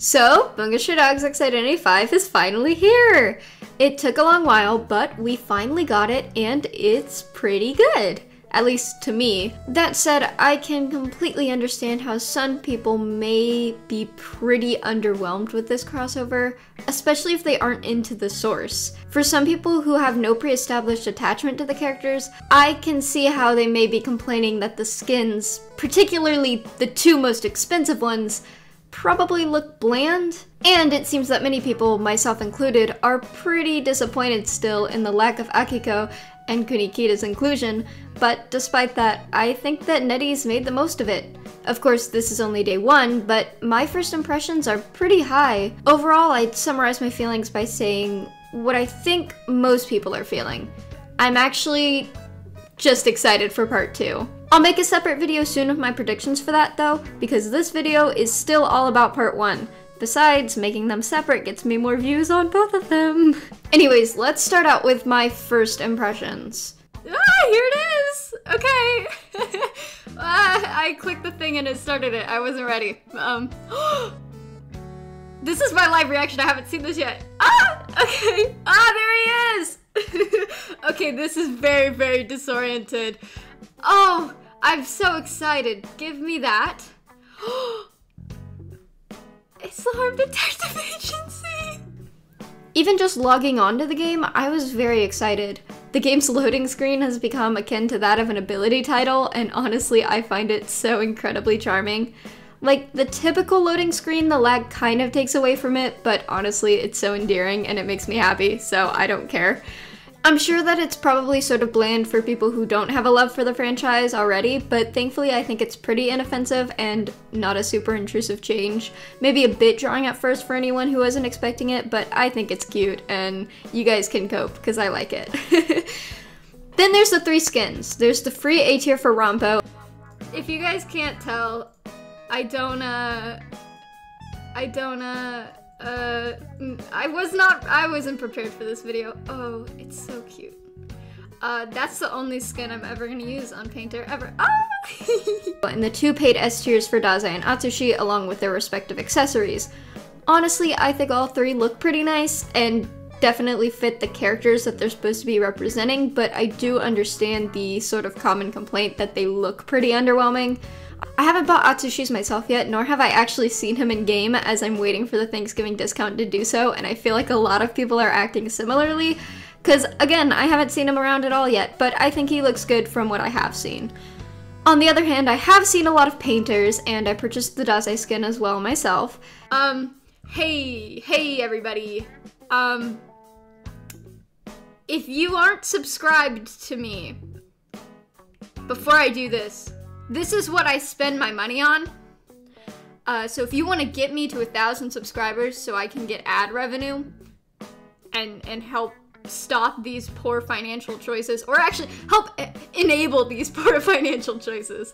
So, Bunga Stray Dogs X Identity 5 is finally here! It took a long while, but we finally got it, and it's pretty good. At least to me. That said, I can completely understand how some people may be pretty underwhelmed with this crossover, especially if they aren't into the source. For some people who have no pre-established attachment to the characters, I can see how they may be complaining that the skins, particularly the two most expensive ones, probably look bland. And it seems that many people, myself included, are pretty disappointed still in the lack of Akiko and Kunikida's inclusion, but despite that, I think that NetEase made the most of it. Of course, this is only day one, but my first impressions are pretty high. Overall, I'd summarize my feelings by saying what I think most people are feeling. I'm actually just excited for part 2. I'll make a separate video soon of my predictions for that though, because this video is still all about part 1. Besides, making them separate gets me more views on both of them. Anyways, let's start out with my first impressions. Ah, here it is! Okay. I clicked the thing and it started it. I wasn't ready. This is my live reaction. I haven't seen this yet. Ah! Okay. Ah, there he is! Okay, this is very, very disoriented. Oh, I'm so excited. Give me that. It's the Harm Detective Agency! Even just logging onto the game, I was very excited. The game's loading screen has become akin to that of an ability title, and honestly, I find it so incredibly charming. Like, the typical loading screen, the lag kind of takes away from it, but honestly, it's so endearing and it makes me happy, so I don't care. I'm sure that it's probably sort of bland for people who don't have a love for the franchise already, but thankfully I think it's pretty inoffensive and not a super intrusive change. Maybe a bit jarring at first for anyone who wasn't expecting it, but I think it's cute and you guys can cope because I like it. Then there's the 3 skins. There's the free A tier for Rampo. If you guys can't tell, I wasn't prepared for this video. Oh, it's so cute. That's the only skin I'm ever gonna use on Painter, ever. Ah! And the 2 paid S tiers for Dazai and Atsushi, along with their respective accessories. Honestly, I think all 3 look pretty nice, and definitely fit the characters that they're supposed to be representing, but I do understand the sort of common complaint that they look pretty underwhelming. I haven't bought Atsushi's myself yet, nor have I actually seen him in game, as I'm waiting for the Thanksgiving discount to do so, and I feel like a lot of people are acting similarly, because again, I haven't seen him around at all yet, but I think he looks good from what I have seen. On the other hand, I have seen a lot of painters, and I purchased the Dazai skin as well myself. Hey everybody. If you aren't subscribed to me, before I do this, this is what I spend my money on. So if you want to get me to 1,000 subscribers so I can get ad revenue and help stop these poor financial choices, or actually help enable these poor financial choices,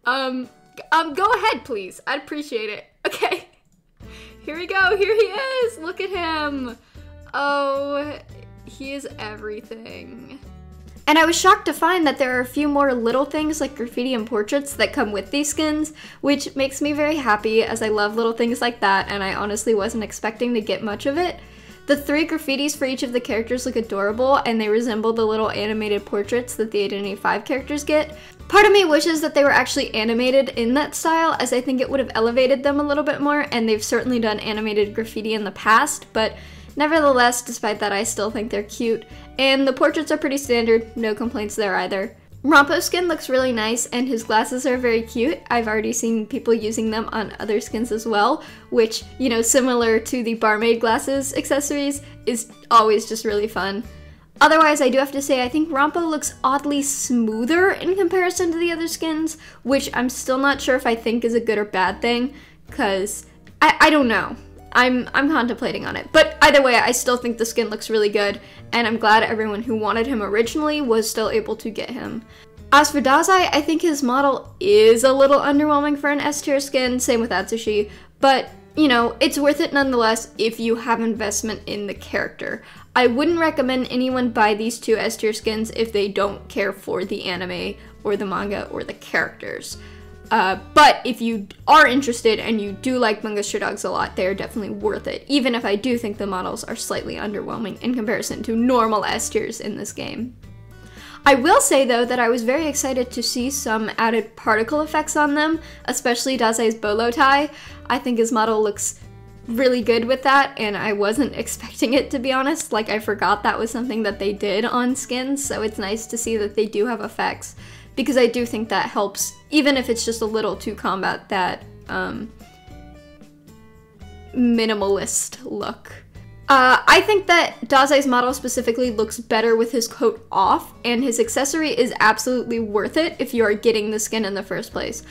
go ahead please. I'd appreciate it. Okay. Here we go. Here he is. Look at him. Oh, he is everything. And I was shocked to find that there are a few more little things like graffiti and portraits that come with these skins, which makes me very happy as I love little things like that, and I honestly wasn't expecting to get much of it. The 3 graffitis for each of the characters look adorable, and they resemble the little animated portraits that the Identity 5 characters get. Part of me wishes that they were actually animated in that style, as I think it would have elevated them a little bit more, and they've certainly done animated graffiti in the past, but nevertheless, despite that, I still think they're cute. And the portraits are pretty standard, no complaints there either. Rampo's skin looks really nice, and his glasses are very cute. I've already seen people using them on other skins as well, which, you know, similar to the barmaid glasses accessories, is always just really fun. Otherwise, I do have to say, I think Rampo looks oddly smoother in comparison to the other skins, which I'm still not sure if I think is a good or bad thing, because I don't know. I'm contemplating on it, but either way, I still think the skin looks really good, and I'm glad everyone who wanted him originally was still able to get him. As for Dazai, I think his model is a little underwhelming for an S tier skin, same with Atsushi, but, you know, it's worth it nonetheless if you have investment in the character. I wouldn't recommend anyone buy these 2 S tier skins if they don't care for the anime, or the manga, or the characters. But if you are interested and you do like Bungus Stray Dogs a lot, they are definitely worth it, even if I do think the models are slightly underwhelming in comparison to normal S tiers in this game. I will say though that I was very excited to see some added particle effects on them, especially Dazai's bolo tie. I think his model looks really good with that, and I wasn't expecting it, to be honest. Like, I forgot that was something that they did on skins, so it's nice to see that they do have effects, because I do think that helps, even if it's just a little to combat that minimalist look. I think that Dazai's model specifically looks better with his coat off, and his accessory is absolutely worth it if you are getting the skin in the first place.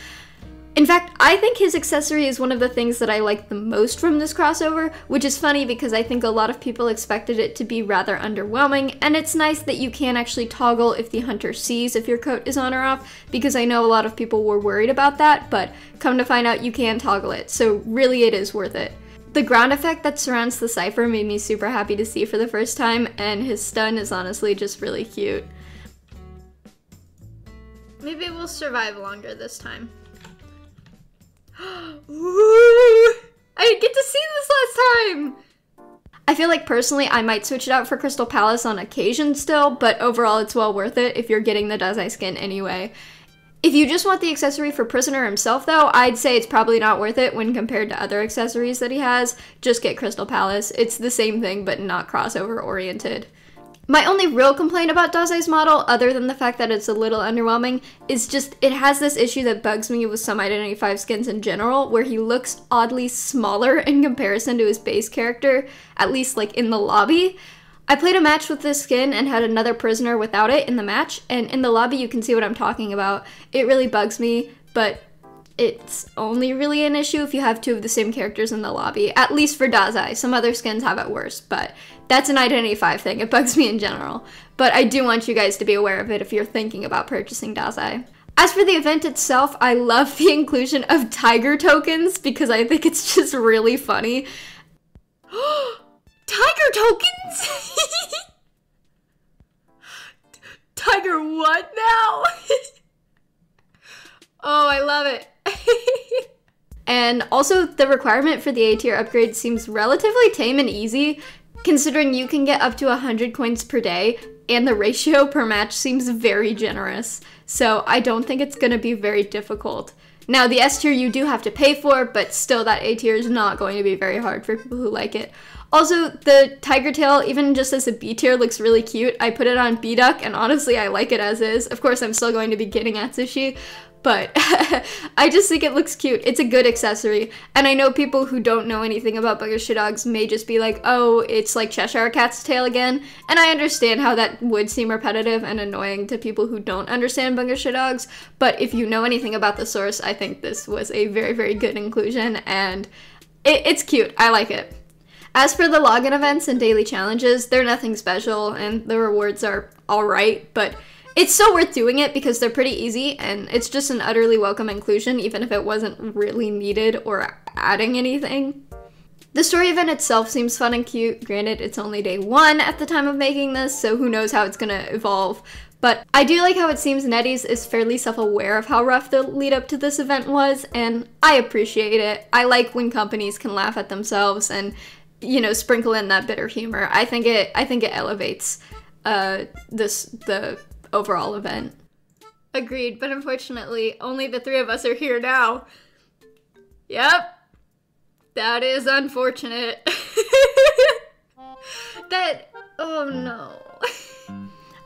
In fact, I think his accessory is one of the things that I like the most from this crossover, which is funny because I think a lot of people expected it to be rather underwhelming, and it's nice that you can actually toggle if the hunter sees if your coat is on or off, because I know a lot of people were worried about that, but come to find out you can toggle it, so really it is worth it. The ground effect that surrounds the cipher made me super happy to see for the first time, and his stun is honestly just really cute. Maybe we'll survive longer this time. Ooh, I didn't get to see this last time! I feel like personally I might switch it out for Crystal Palace on occasion still, but overall it's well worth it if you're getting the Dazai skin anyway. If you just want the accessory for Prisoner himself though, I'd say it's probably not worth it when compared to other accessories that he has. Just get Crystal Palace. It's the same thing but not crossover oriented. My only real complaint about Dazai's model, other than the fact that it's a little underwhelming, is just it has this issue that bugs me with some Identity V skins in general, where he looks oddly smaller in comparison to his base character, at least like in the lobby. I played a match with this skin and had another prisoner without it in the match, and in the lobby you can see what I'm talking about. It really bugs me, but it's only really an issue if you have two of the same characters in the lobby, at least for Dazai. Some other skins have it worse, but that's an Identity V thing. It bugs me in general. But I do want you guys to be aware of it if you're thinking about purchasing Dazai. As for the event itself, I love the inclusion of tiger tokens because I think it's just really funny. Tiger tokens? Tiger what now? Oh, I love it. And also, the requirement for the A tier upgrade seems relatively tame and easy, considering you can get up to 100 coins per day, and the ratio per match seems very generous. So I don't think it's gonna be very difficult. Now, the S tier you do have to pay for, but still that A tier is not going to be very hard for people who like it. Also, the tiger tail, even just as a B tier, looks really cute. I put it on B-Duck, and honestly, I like it as is. Of course, I'm still going to be getting Atsushi, but I just think it looks cute. It's a good accessory, and I know people who don't know anything about Bungus Stray Dogs may just be like, oh, it's like Cheshire Cat's tail again, and I understand how that would seem repetitive and annoying to people who don't understand Bungus Stray Dogs, but if you know anything about the source, I think this was a very, very good inclusion, and it's cute. I like it. As for the login events and daily challenges, they're nothing special, and the rewards are alright, but it's still worth doing it because they're pretty easy, and it's just an utterly welcome inclusion, even if it wasn't really needed or adding anything. The story event itself seems fun and cute. Granted, it's only day 1 at the time of making this, so who knows how it's gonna evolve. But I do like how it seems NetEase is fairly self-aware of how rough the lead up to this event was, and I appreciate it. I like when companies can laugh at themselves and, you know, sprinkle in that bitter humor. I think it elevates the overall event. Agreed, but unfortunately, only the 3 of us are here now. Yep. That is unfortunate. Oh no.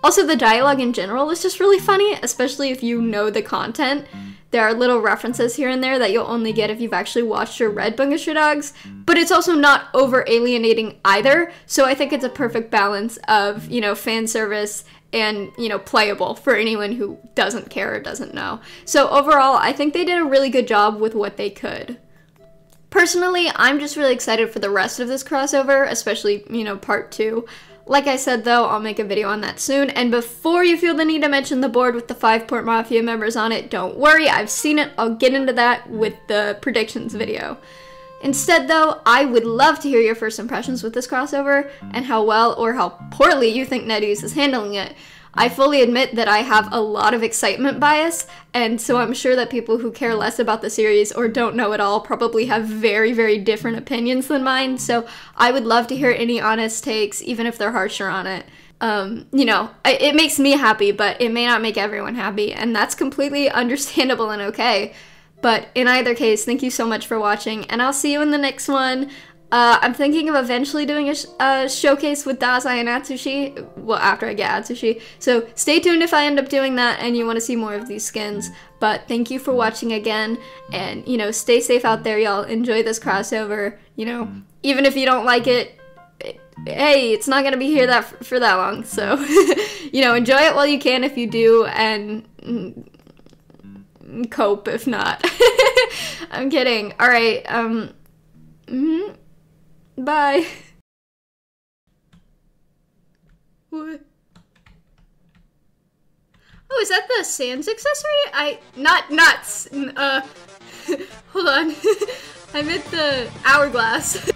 Also, the dialogue in general is just really funny, especially if you know the content. There are little references here and there that you'll only get if you've actually watched or read Bungus Stray Dogs, but it's also not over-alienating either, so I think it's a perfect balance of, you know, fan service and, you know, playable for anyone who doesn't care or doesn't know. So overall, I think they did a really good job with what they could. Personally, I'm just really excited for the rest of this crossover, especially, you know, part 2. Like I said though, I'll make a video on that soon, and before you feel the need to mention the board with the 5 Port Mafia members on it, don't worry, I've seen it. I'll get into that with the predictions video. Instead though, I would love to hear your first impressions with this crossover, and how well or how poorly you think NetEase is handling it. I fully admit that I have a lot of excitement bias, and so I'm sure that people who care less about the series or don't know at all probably have very, very different opinions than mine, so I would love to hear any honest takes, even if they're harsher on it. You know, it makes me happy, but it may not make everyone happy, and that's completely understandable and okay. But in either case, thank you so much for watching, and I'll see you in the next one. I'm thinking of eventually doing a showcase with Dazai and Atsushi, well, after I get Atsushi, so stay tuned if I end up doing that and you want to see more of these skins. But thank you for watching again, and, you know, stay safe out there, y'all. Enjoy this crossover, you know, even if you don't like it, hey, it's not gonna be here for that long, so, you know, enjoy it while you can if you do, and cope if not. I'm kidding. Alright, bye. What? Oh, is that the Sans accessory? Hold on. I meant the hourglass.